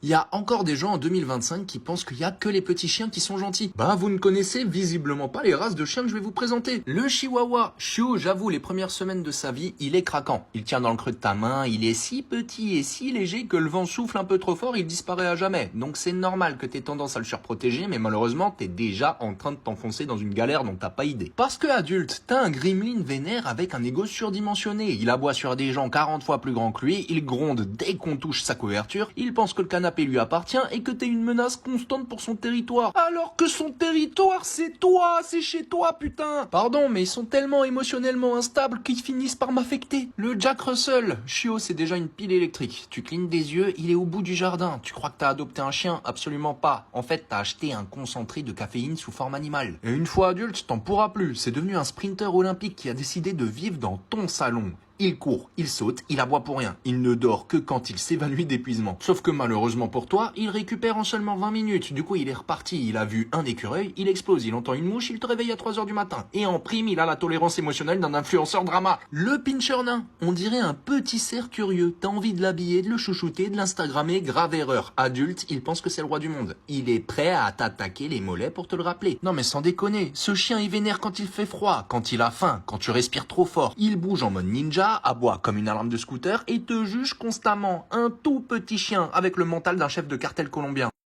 Il y a encore des gens en 2025 qui pensent qu'il y a que les petits chiens qui sont gentils. Bah, vous ne connaissez visiblement pas les races de chiens que je vais vous présenter. Le Chihuahua. Chiot, j'avoue, les premières semaines de sa vie, il est craquant. Il tient dans le creux de ta main, il est si petit et si léger que le vent souffle un peu trop fort, il disparaît à jamais. Donc c'est normal que t'aies tendance à le surprotéger, mais malheureusement, t'es déjà en train de t'enfoncer dans une galère dont t'as pas idée. Parce que adulte, t'as un gremlin vénère avec un ego surdimensionné. Il aboie sur des gens 40 fois plus grands que lui, il gronde dès qu'on touche sa couverture, il pense que le canapé lui appartient et que t'es une menace constante pour son territoire. Alors que son territoire, c'est toi, c'est chez toi, putain. Pardon, mais ils sont tellement émotionnellement instables qu'ils finissent par m'affecter. Le Jack Russell. Chiot, c'est déjà une pile électrique. Tu clignes des yeux, il est au bout du jardin. Tu crois que t'as adopté un chien? Absolument pas. En fait, t'as acheté un concentré de caféine sous forme animale. Et une fois adulte, t'en pourras plus. C'est devenu un sprinter olympique qui a décidé de vivre dans ton salon. Il court, il saute, il aboie pour rien. Il ne dort que quand il s'évanouit d'épuisement. Sauf que malheureusement pour toi, il récupère en seulement 20 minutes. Du coup, il est reparti. Il a vu un écureuil, il explose, il entend une mouche, il te réveille à 3 heures du matin. Et en prime, il a la tolérance émotionnelle d'un influenceur drama. Le pincher nain. On dirait un petit cerf curieux. T'as envie de l'habiller, de le chouchouter, de l'instagrammer, grave erreur. Adulte, il pense que c'est le roi du monde. Il est prêt à t'attaquer les mollets pour te le rappeler. Non mais sans déconner, ce chien il vénère quand il fait froid, quand il a faim, quand tu respires trop fort. Il bouge en mode ninja, aboie comme une alarme de scooter et te juge constamment. Un tout petit chien avec le mental d'un chef de cartel colombien.